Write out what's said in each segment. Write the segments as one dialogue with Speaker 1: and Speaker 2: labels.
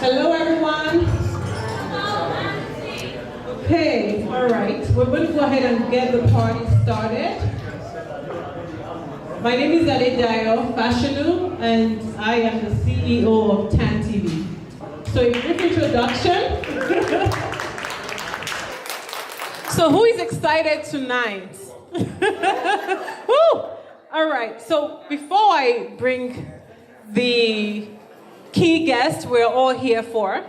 Speaker 1: Hello, everyone. Okay, all right. We're going to go ahead and get the party started. My name is Adedayo, Fashanu, and I am the CEO of TANTV. So a brief introduction. So who is excited tonight? Woo! All right, so before I bring the key guest we're all here for,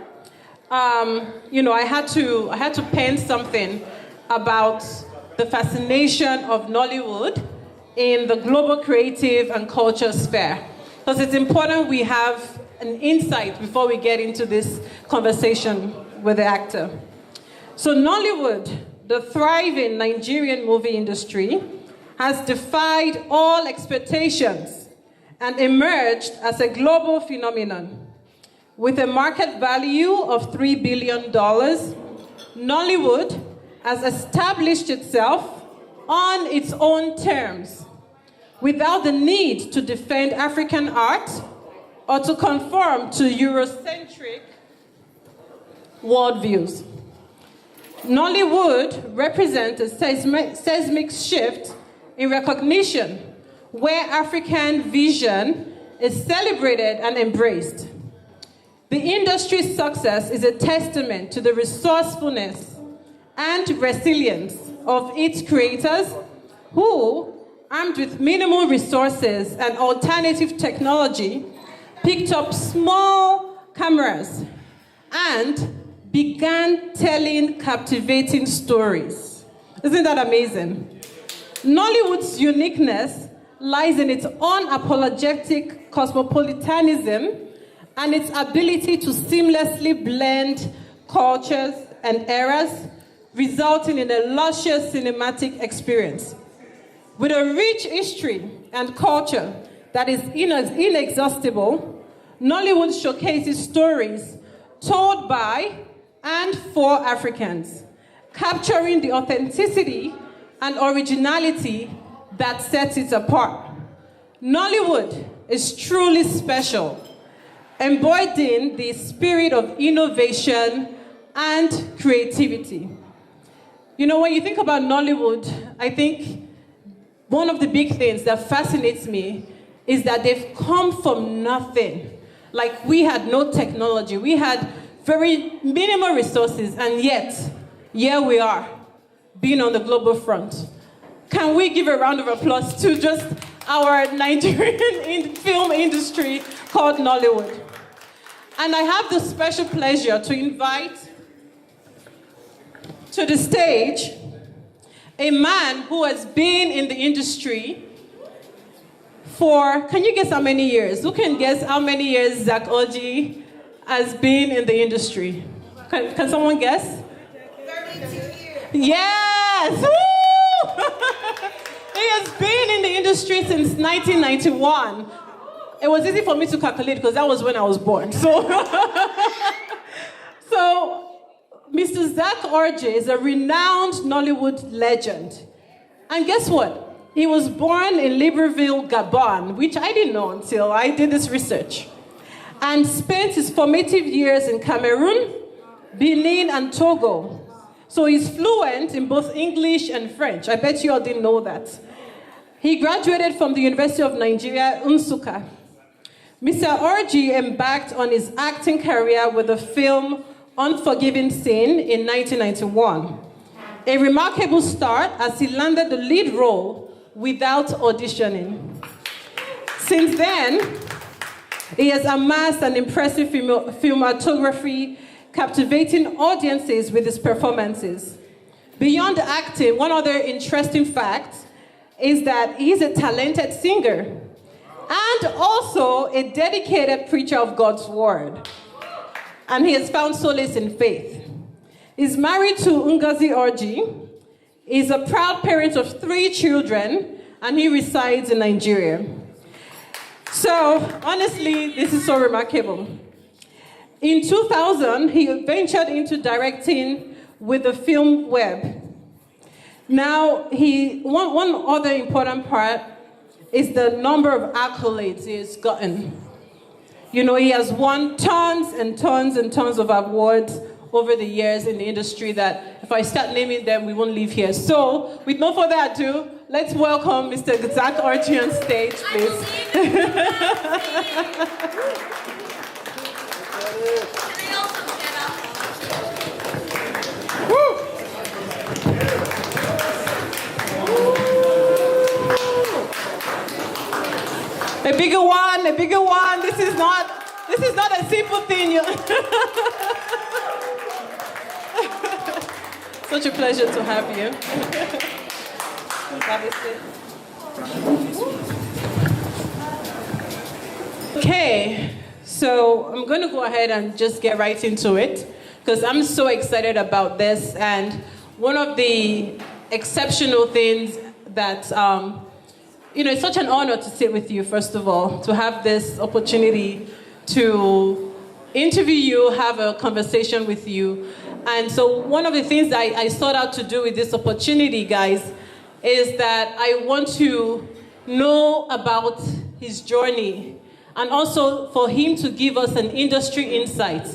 Speaker 1: I had to pen something about the fascination of Nollywood in the global creative and culture sphere. Because it's important we have an insight before we get into this conversation with the actor. So Nollywood, the thriving Nigerian movie industry, has defied all expectations and emerged as a global phenomenon. With a market value of $3 billion, Nollywood has established itself on its own terms, without the need to defend African art or to conform to Eurocentric worldviews. Nollywood represents a seismic shift in recognition where African vision is celebrated and embraced. The industry's success is a testament to the resourcefulness and resilience of its creators who, armed with minimal resources and alternative technology, picked up small cameras and began telling captivating stories. Isn't that amazing? Nollywood's uniqueness lies in its unapologetic cosmopolitanism and its ability to seamlessly blend cultures and eras, resulting in a luscious cinematic experience. With a rich history and culture that is inexhaustible, Nollywood showcases stories told by and for Africans, capturing the authenticity and originality that sets it apart. Nollywood is truly special, embodying the spirit of innovation and creativity. When you think about Nollywood, I think one of the big things that fascinates me is that they've come from nothing. Like, we had no technology, we had very minimal resources, and yet, here we are, being on the global front. Can we give a round of applause to just our Nigerian film industry called Nollywood? And I have the special pleasure to invite to the stage a man who has been in the industry for, can you guess how many years? Who can guess how many years Zach Orji has been in the industry? Can someone guess?
Speaker 2: 32 years.
Speaker 1: Yes! Woo! He has been in the industry since 1991. It was easy for me to calculate because that was when I was born. So Mr. Zach Orji is a renowned Nollywood legend. And guess what? He was born in Libreville, Gabon, which I didn't know until I did this research, and spent his formative years in Cameroon, Benin, and Togo. So he's fluent in both English and French. I bet you all didn't know that. He graduated from the University of Nigeria, Nsukka. Mr. Orji embarked on his acting career with the film Unforgiving Sin in 1991. A remarkable start as he landed the lead role without auditioning. Since then, he has amassed an impressive filmography, captivating audiences with his performances. Beyond acting, one other interesting fact is that he's a talented singer and also a dedicated preacher of God's word. And he has found solace in faith. He's married to Ngozi Orji. He's a proud parent of 3 children, and he resides in Nigeria. So, honestly, this is so remarkable. In 2000, he ventured into directing with the film Web. Now, one other important part is the number of accolades he's gotten. You know, he has won tons and tons and tons of awards over the years in the industry that if I start naming them, we won't leave here. So, with no further ado, let's welcome Mr. Zach Orji on stage, please. A bigger one, a bigger one. This is not a simple thing. Such a pleasure to have you. Have a seat. Okay, so I'm going to go ahead and just get right into it because I'm so excited about this. And one of the exceptional things that you know, it's such an honor to sit with you, first of all, to have this opportunity to interview you, have a conversation with you. And so one of the things I sought out to do with this opportunity, guys, is that I want to know about his journey and also for him to give us an industry insight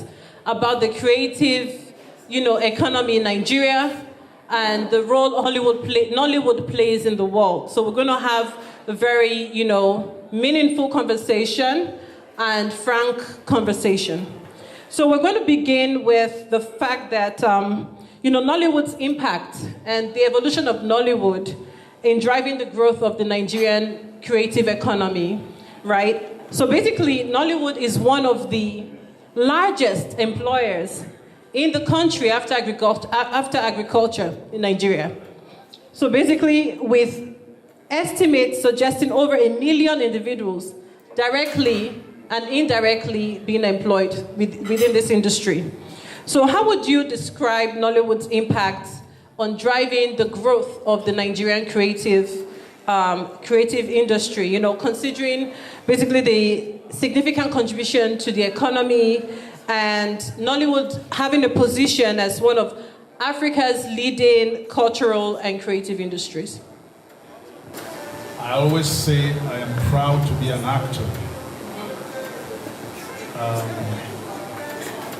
Speaker 1: about the creative, you know, economy in Nigeria and the role Nollywood plays in the world. So we're going to have a very, you know, meaningful conversation and frank conversation. So we're going to begin with the fact that, you know, Nollywood's impact and the evolution of Nollywood in driving the growth of the Nigerian creative economy, right? So basically, Nollywood is one of the largest employers in the country after agriculture in Nigeria. So basically, with estimates suggesting over 1 million individuals directly and indirectly being employed within this industry. So how would you describe Nollywood's impact on driving the growth of the Nigerian creative industry? You know, considering basically the significant contribution to the economy and Nollywood having a position as one of Africa's leading cultural and creative industries.
Speaker 3: I always say I am proud to be an actor.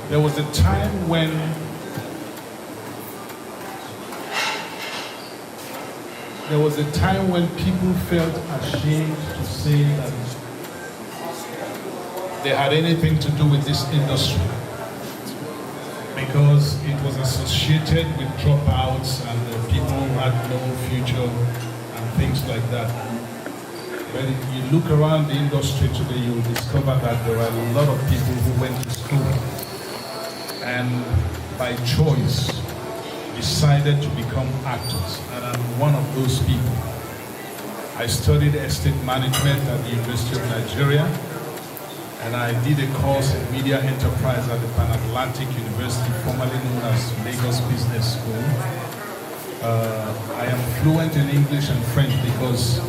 Speaker 3: There was a time when people felt ashamed to say that they had anything to do with this industry because it was associated with dropouts and people who had no future and things like that. When you look around the industry today, you will discover that there are a lot of people who went to school and by choice decided to become actors, and I'm one of those people. I studied estate management at the University of Nigeria, and I did a course in media enterprise at the Pan-Atlantic University, formerly known as Lagos Business School. I am fluent in English and French because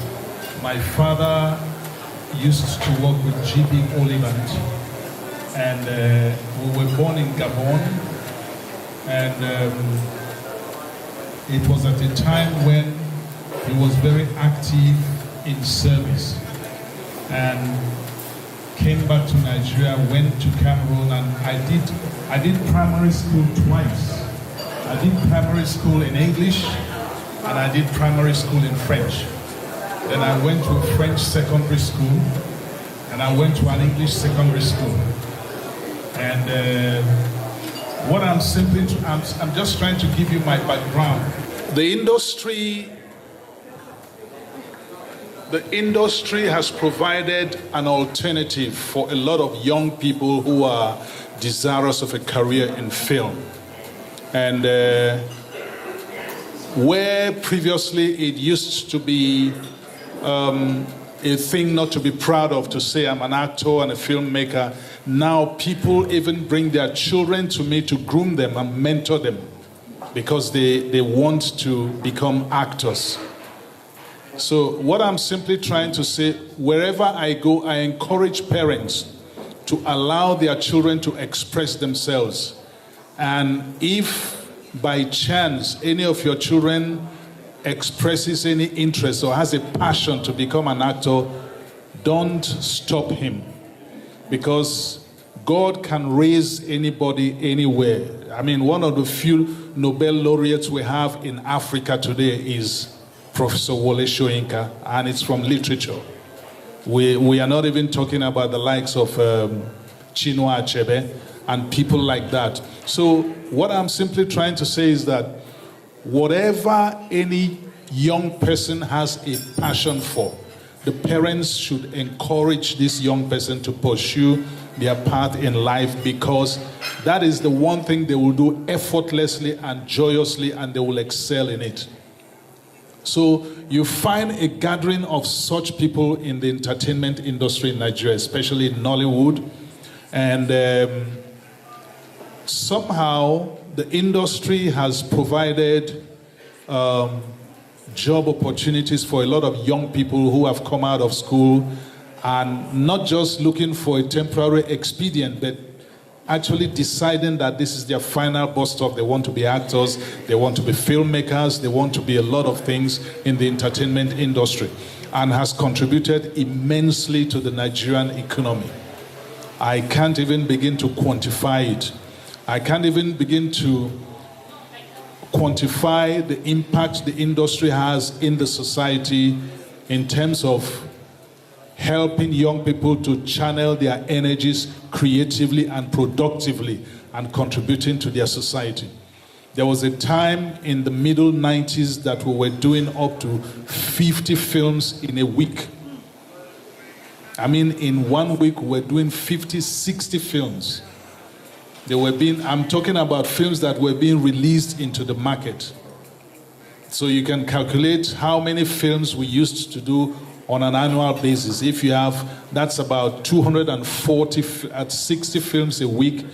Speaker 3: my father used to work with G.B. Oliphant, and we were born in Gabon, and it was at a time when he was very active in service, and came back to Nigeria, went to Cameroon, and I did primary school twice. I did primary school in English, and I did primary school in French. Then I went to a French secondary school, and I went to an English secondary school. And what I'm just trying to give you my background. The industry has provided an alternative for a lot of young people who are desirous of a career in film. And where previously it used to be a thing not to be proud of, to say I'm an actor and a filmmaker, now people even bring their children to me to groom them and mentor them because they want to become actors. So what I'm simply trying to say, wherever I go, I encourage parents to allow their children to express themselves. And if by chance any of your children expresses any interest or has a passion to become an actor, don't stop him. because God can raise anybody anywhere. I mean, one of the few Nobel laureates we have in Africa today is Professor Wole Soyinka, and it's from literature. We are not even talking about the likes of Chinua Achebe and people like that. So what I'm simply trying to say is that whatever any young person has a passion for, the parents should encourage this young person to pursue their path in life, because that is the one thing they will do effortlessly and joyously, and they will excel in it. So you find a gathering of such people in the entertainment industry in Nigeria, especially in Nollywood, and somehow the industry has provided job opportunities for a lot of young people who have come out of school and not just looking for a temporary expedient, but actually deciding that this is their final bus stop. They want to be actors, they want to be filmmakers, they want to be a lot of things in the entertainment industry, and has contributed immensely to the Nigerian economy. I can't even begin to quantify it. I can't even begin to quantify the impact the industry has in the society in terms of helping young people to channel their energies creatively and productively and contributing to their society. There was a time in the middle 90s that we were doing up to 50 films in a week. I mean, in 1 week, we were doing 50, 60 films. I'm talking about films that were being released into the market. So you can calculate how many films we used to do on an annual basis. If you have, that's about 240 at 60 films a week.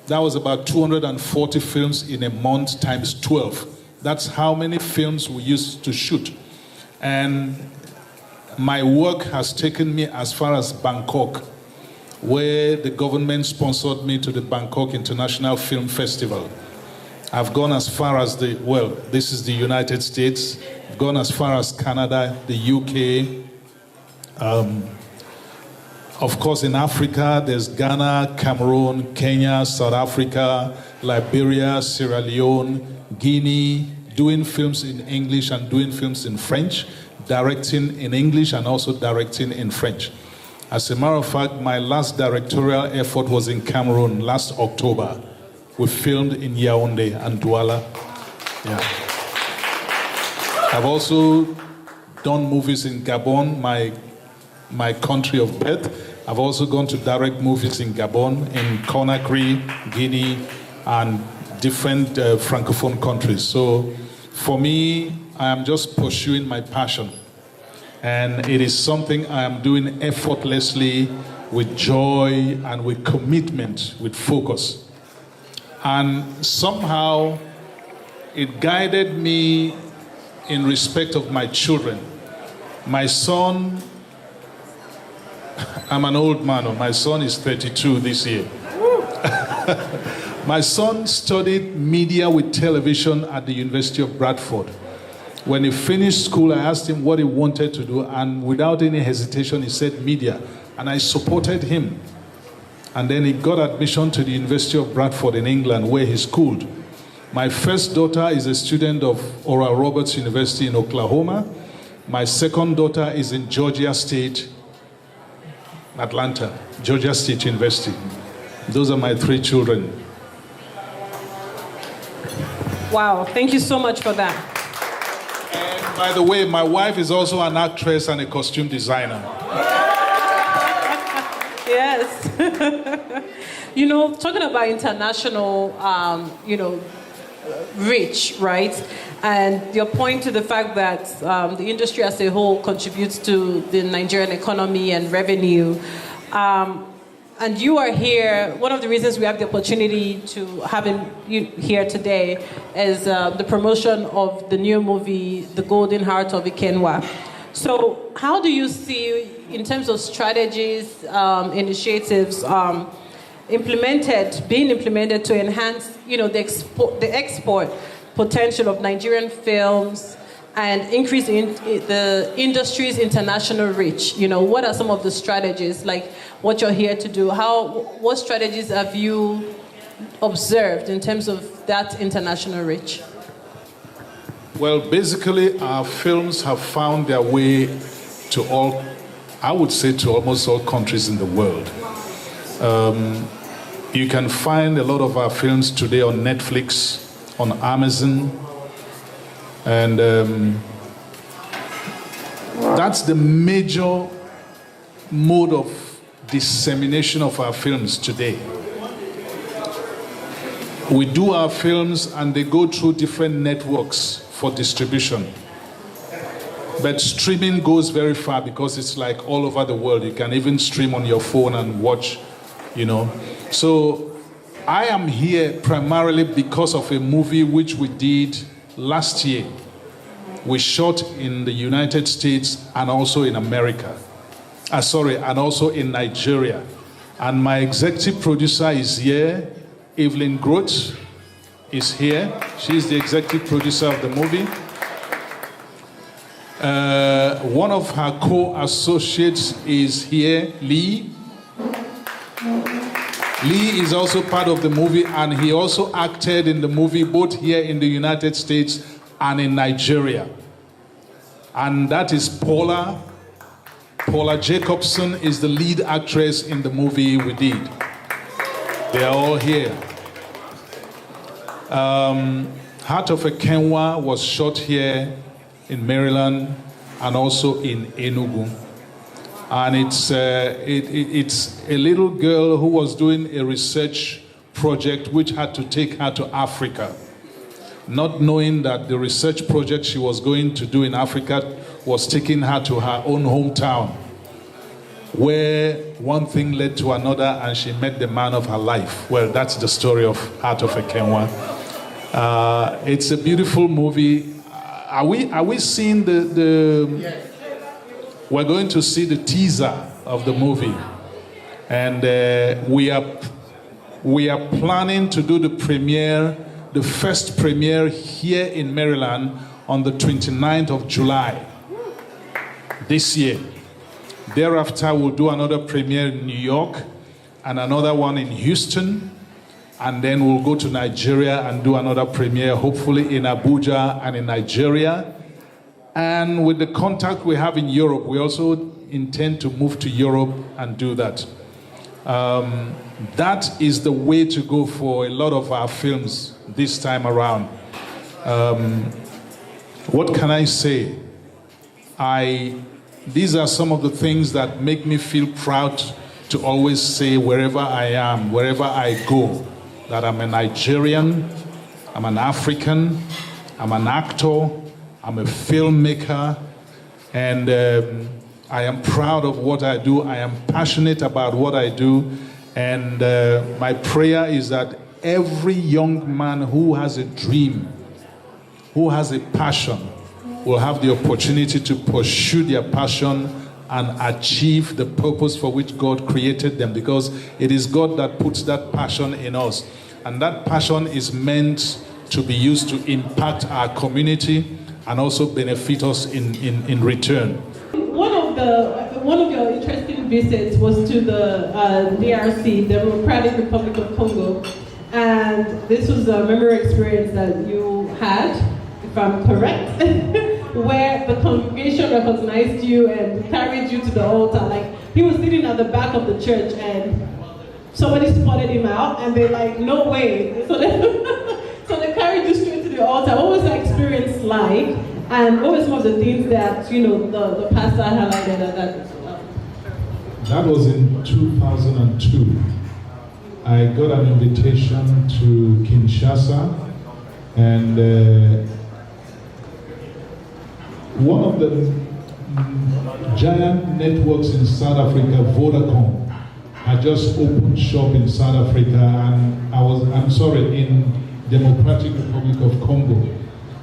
Speaker 3: That was about 240 films in a month times 12. That's how many films we used to shoot. And my work has taken me as far as Bangkok, where the government sponsored me to the Bangkok International Film Festival. I've gone as far as this is the United States. I've gone as far as Canada, the UK. Of course, in Africa, there's Ghana, Cameroon, Kenya, South Africa, Liberia, Sierra Leone, Guinea, doing films in English and doing films in French, directing in English and also directing in French. As a matter of fact, my last directorial effort was in Cameroon last October. We filmed in Yaoundé and Douala. Yeah. I've also done movies in Gabon, my country of birth. I've also gone to direct movies in Gabon, in Conakry, Guinea, and different Francophone countries. So for me, I am just pursuing my passion. And it is something I am doing effortlessly, with joy and with commitment, with focus. And somehow it guided me in respect of my children. My son, I'm an old man, my son is 32 this year. My son studied media with television at the University of Bradford. When he finished school, I asked him what he wanted to do, and without any hesitation, he said media, and I supported him. And then he got admission to the University of Bradford in England, where he schooled. My first daughter is a student of Oral Roberts University in Oklahoma. My second daughter is in Georgia State, Atlanta, Georgia State University. Those are my 3 children.
Speaker 1: Wow, thank you so much for that.
Speaker 3: And by the way, my wife is also an actress and a costume designer.
Speaker 1: Yes. Talking about international, reach, right? And your point to the fact that the industry as a whole contributes to the Nigerian economy and revenue. And you are here, one of the reasons we have the opportunity to have you here today is the promotion of the new movie, The Golden Heart of Ikenwa. So how do you see, in terms of strategies, initiatives, being implemented to enhance, the export potential of Nigerian films and increase the industry's international reach? What are some of the strategies, like what you're here to do? What strategies have you observed in terms of that international reach?
Speaker 3: Well, basically, our films have found their way to all, I would say, to almost all countries in the world. You can find a lot of our films today on Netflix, on Amazon, and that's the major mode of dissemination of our films today. We do our films and they go through different networks for distribution. But streaming goes very far because it's like all over the world. You can even stream on your phone and watch, So I am here primarily because of a movie which we did last year. We shot in the United States and also in America. And also in Nigeria. And my executive producer is here. Evelyn Groth is here. She's the executive producer of the movie. One of her co-associates is here, Lee. Lee is also part of the movie, and he also acted in the movie both here in the United States and in Nigeria. And that is Paula. Paula Jacobson is the lead actress in the movie we did. They are all here. Heart of a Kenwa was shot here in Maryland and also in Enugu. And it's a little girl who was doing a research project which had to take her to Africa, not knowing that the research project she was going to do in Africa was taking her to her own hometown, where one thing led to another and she met the man of her life. Well, that's the story of Heart of a Kenwa. It's a beautiful movie. Are we seeing we're going to see the teaser of the movie, and we are planning to do the first premiere here in Maryland on the 29th of July this year. Thereafter, we'll do another premiere in New York and another one in Houston, and then we'll go to Nigeria and do another premiere, hopefully in Abuja and in Nigeria. And with the contact we have in Europe, we also intend to move to Europe and do that. That is the way to go for a lot of our films this time around. What can I say? These are some of the things that make me feel proud to always say wherever I am, wherever I go, that I'm a Nigerian, I'm an African, I'm an actor, I'm a filmmaker, and I am proud of what I do. I am passionate about what I do, and my prayer is that every young man who has a dream, who has a passion, will have the opportunity to pursue their passion and achieve the purpose for which God created them, because it is God that puts that passion in us. And that passion is meant to be used to impact our community and also benefit us in return.
Speaker 1: One of your interesting visits was to the DRC, Democratic Republic of Congo, and this was a memory experience that you had, if I'm correct, where the congregation recognized you and carried you to the altar. Like, he was sitting at the back of the church and somebody spotted him out and they're like, no way. So they carried you straight to the altar. What was that experience like? And what were some of the things that, the pastor highlighted at that?
Speaker 3: That was in 2002. I got an invitation to Kinshasa, and one of the giant networks in South Africa, Vodacom, had just opened shop in South Africa, and in Democratic Republic of Congo.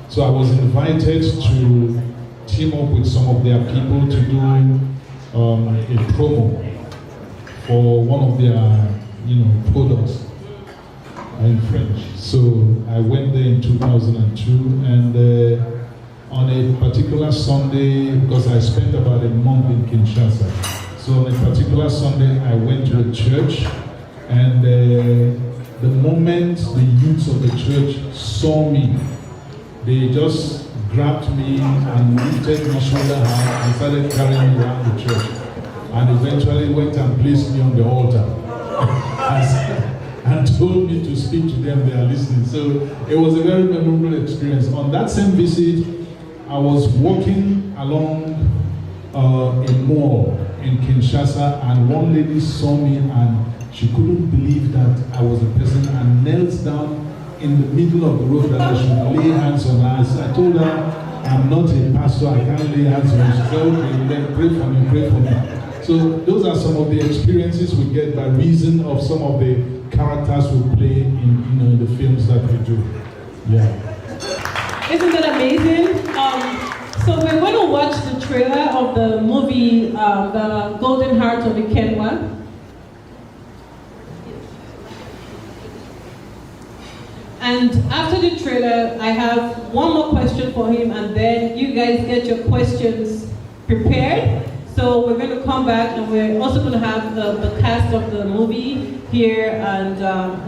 Speaker 3: So I was invited to team up with some of their people to do a promo for one of their products in French. So I went there in 2002, and on a particular Sunday, because I spent about a month in Kinshasa. So on a particular Sunday, I went to a church, and the moment the youths of the church saw me, they just grabbed me and lifted my shoulder high and started carrying me around the church. And eventually went and placed me on the altar and told me to speak to them. They are listening. So it was a very memorable experience. On that same visit, I was walking along a mall in Kinshasa, and one lady saw me and she couldn't believe that I was a person, and knelt down in the middle of the road that I should lay hands on her. I told her, I'm not a pastor, I can't lay hands on her. She said, okay, then pray for me, pray for me. So those are some of the experiences we get by reason of some of the characters we play in the films that we do. Yeah.
Speaker 1: Isn't that amazing? So we're going to watch the trailer of the movie, The Golden Heart of Ikenwa. And after the trailer, I have one more question for him, and then you guys get your questions prepared. So we're going to come back, and we're also going to have the cast of the movie here and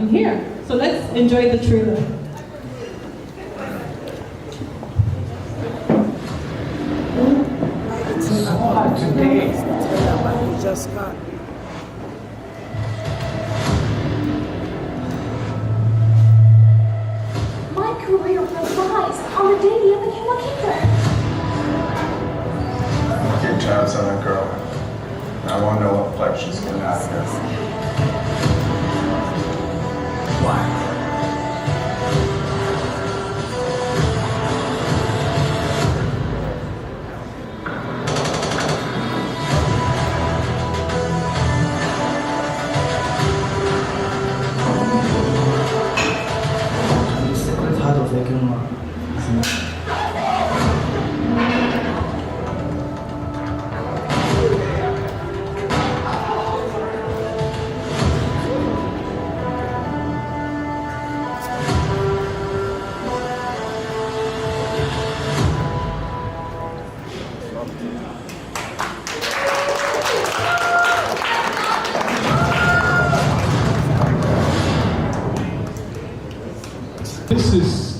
Speaker 1: here. So let's enjoy the trailer.
Speaker 2: Today, we just got.
Speaker 4: My career will rise on the day of the Kingdom.
Speaker 5: Get jobs on a girl. I want to know what flex she's getting out of here. Why?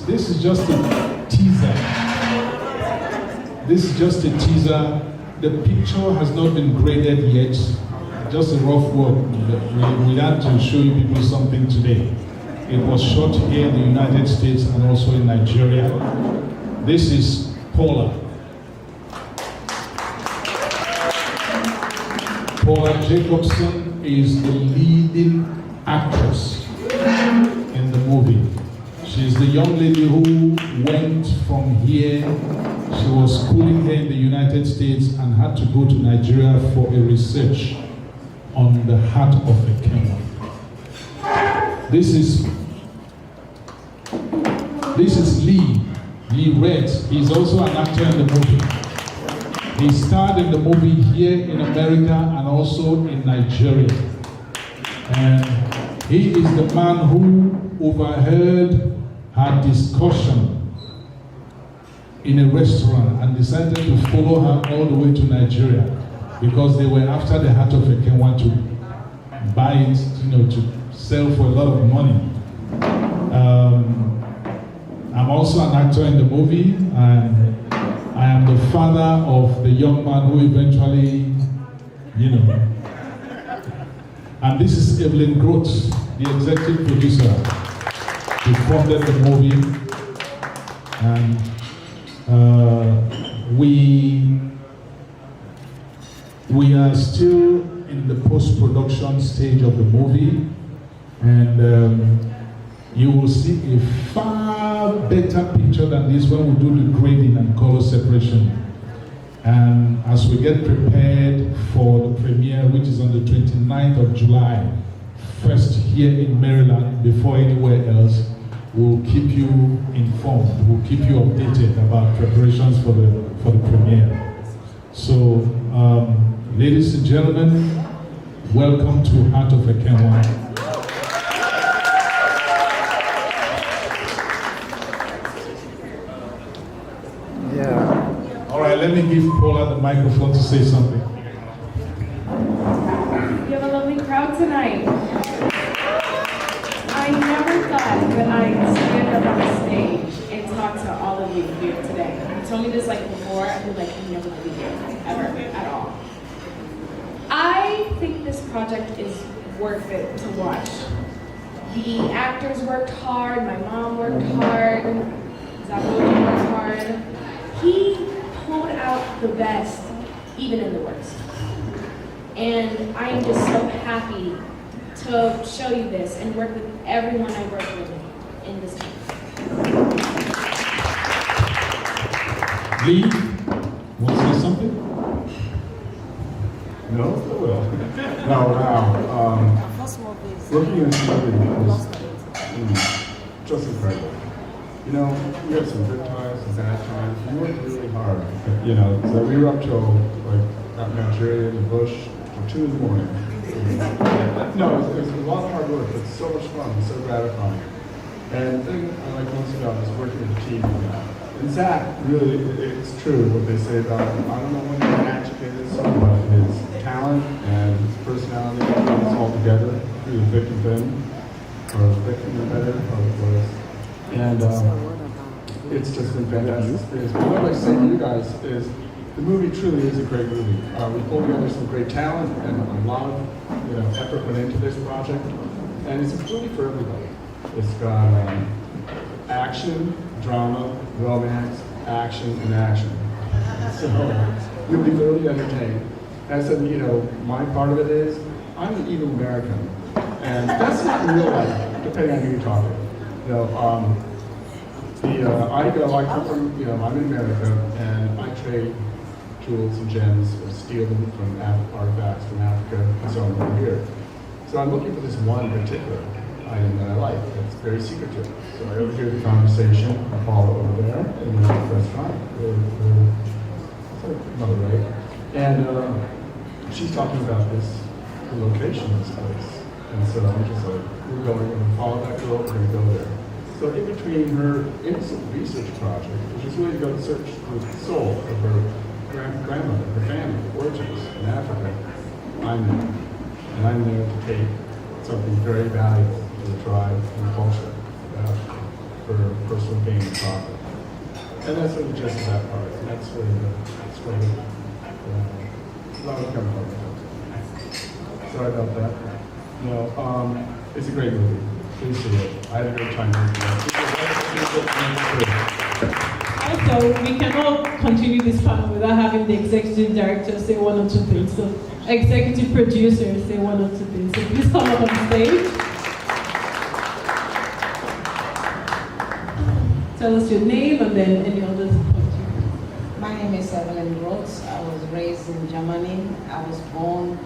Speaker 3: This is just a teaser. This is just a teaser. The picture has not been graded yet. Just a rough work. We had to show you people something today. It was shot here in the United States and also in Nigeria. This is Paula. Paula Jacobson is the leading actress in the movie. She's the young lady who went from here. She was schooling here in the United States and had to go to Nigeria for a research on the heart of the Kenyan. This is Lee Red. He's also an actor in the movie. He starred in the movie here in America and also in Nigeria. And he is the man who overheard her discussion in a restaurant and decided to follow her all the way to Nigeria because they were after the heart of a Kenyan to buy it, to sell for a lot of money. I'm also an actor in the movie, and I am the father of the young man who eventually, And this is Evelyn Groth, the executive producer. She funded the movie, and we are still in the post-production stage of the movie, and you will see a far better picture than this when we do the grading and color separation. And as we get prepared for the premiere, which is on the 29th of July, first here in Maryland, before anywhere else, we'll keep you informed. We'll keep you updated about preparations for the premiere. So, ladies and gentlemen, welcome to Heart of a Kenyan.
Speaker 5: Yeah.
Speaker 3: microphone to say something.
Speaker 6: We have a lovely crowd tonight. I never thought that I'd stand up on stage and talk to all of you here today. You told me this like before, I'd be like, I'm never gonna be here, ever, at all. I think this project is worth it to watch. The actors worked hard, my mom worked hard, Zabuli worked hard. He pulled out the best, even in the worst. And I am just so happy to show you this and work with everyone I work with in this team.
Speaker 3: Lee, want to say something?
Speaker 7: No, I will. No, now, working in this movie is just incredible. You know, we have some good times, some bad times. We worked really hard. You know, so we were up till like out in Nigeria in the bush till 2 in the morning. No, it was a lot of hard work, but so much fun, so gratifying. And the thing I like most about it is working with a team. And Zach, really, it's true what they say about him. I don't know when he educated so, but his talent and his personality comes all together through the thick and thin, or thick and better, how it was. And it's just been fantastic experience. But what I'd like to say to you guys is the movie truly is a great movie. We pulled together some great talent and a lot of effort went into this project. And it's a movie for everybody. It's got action, drama, romance, action, and action. So you'll be thoroughly entertained. As I said, my part of it is I'm an evil American. And that's not in real life, depending on who you're talking. I come from, I'm in America, and I trade jewels and gems or steal them from artifacts from Africa and so on over here. So I'm looking for this one particular item that I like that's very secretive. So I overhear the conversation, I follow over there in the restaurant, Mother Ray, and she's talking about the location of this place. And so I'm just like, we're going to follow that girl, we're going to go there. So in between her innocent research project, which is really to go to search the soul of her grandmother, her family, the origins in Africa, I'm there. And I'm there to take something very valuable to the tribe and the culture for personal gain and profit. And that's really just that part. And that's where a lot of come from. Sorry about that. No, it's a great movie. Please see it. I had a great time making it.
Speaker 1: Also, we cannot continue this panel without having the executive director say one or two things. So, executive producer say one or two things. So please come up on stage. Tell us your name and then any others.
Speaker 8: My name is Evelyn Rhodes. I was raised in Germany. I was born.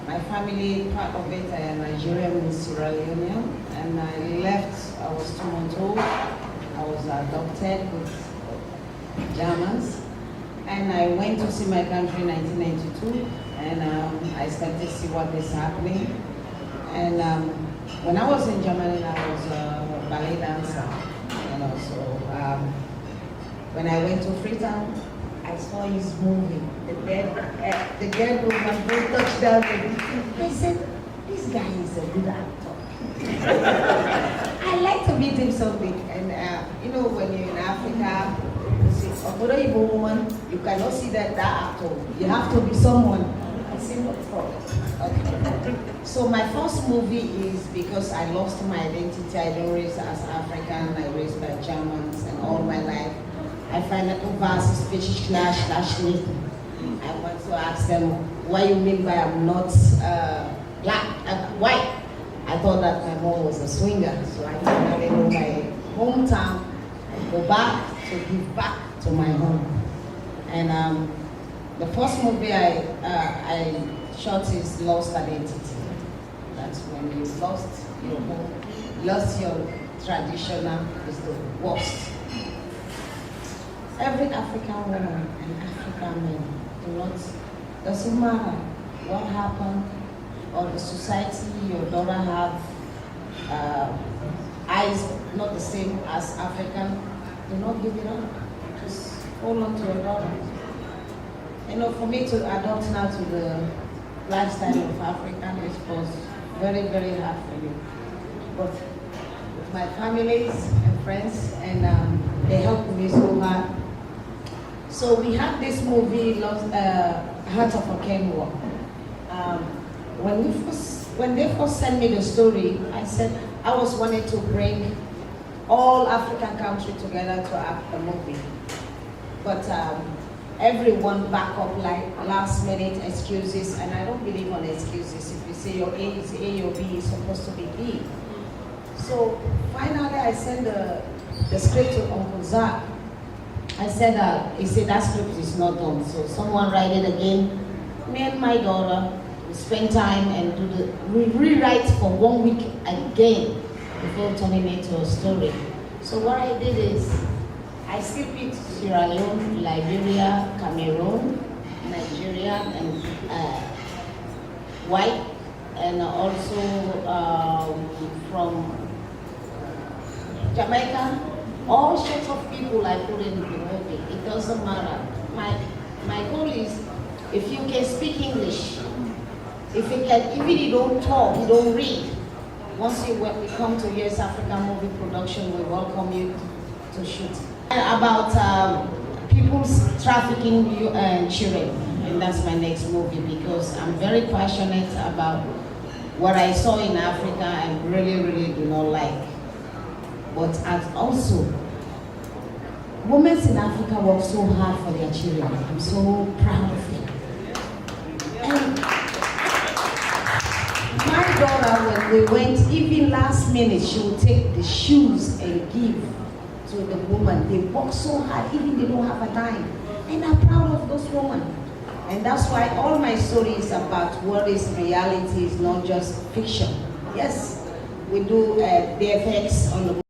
Speaker 8: My family, part of it, I am Nigerian in Sierra Leone, and I left, I was 2 months old. I was adopted with Germans, and I went to see my country in 1992, and I started to see what is happening. And when I was in Germany, I was a ballet dancer, so when I went to Freetown, I saw his movie, the girl who was going to touch down. I said, this guy is a good actor. I'd like to meet him someday. And when you're in Africa, you see, although you're a woman, you cannot see that actor. You have to be someone. I said, no problem. Okay. So my first movie is because I lost my identity. I don't raise as African. I raised by Germans, and all my life I find that overseas speech slash me. I want to ask them, what you mean by I'm not black, white? I thought that my mom was a swinger, so I finally know my hometown. I go back to give back to my home. And the first movie I shot is Lost Identity. That's when you lost your home, lost your traditional, is the worst. Every African woman and African man doesn't matter what happened or the society your daughter have eyes not the same as African, do not give it up. Just hold on to your daughter. You know, for me to adopt now to the lifestyle of African, it was very, very hard for me. But with my families and friends, and they helped me so hard. So we have this movie, Heart of a Kenwa. When they first sent me the story, I said I was wanting to bring all African countries together to act the movie. But everyone back up like last minute excuses, and I don't believe on excuses. If you say your A is A, your B is supposed to be B. So finally I sent the script to Uncle Zach. I said, he said that script is not done, so someone write it again. Me and my daughter spend time and we rewrite for 1 week again before turning it into a story. So what I did is, I still picked Sierra Leone, Liberia, Cameroon, Nigeria, and white, and also from Jamaica. All sorts of people I put in the movie. It doesn't matter. My goal is, if you can speak English, even you don't talk, you don't read, once you come to US African Movie Production, we welcome you to shoot. About people's trafficking children, and that's my next movie, because I'm very passionate about what I saw in Africa and really, really do not like. But as also, women in Africa work so hard for their children. I'm so proud of them. And my daughter, when we went, even last minute, she would take the shoes and give to the woman. They work so hard, even they don't have a dime. And I'm proud of those women. And that's why all my stories about what is reality is not just fiction. Yes, we do VFX on the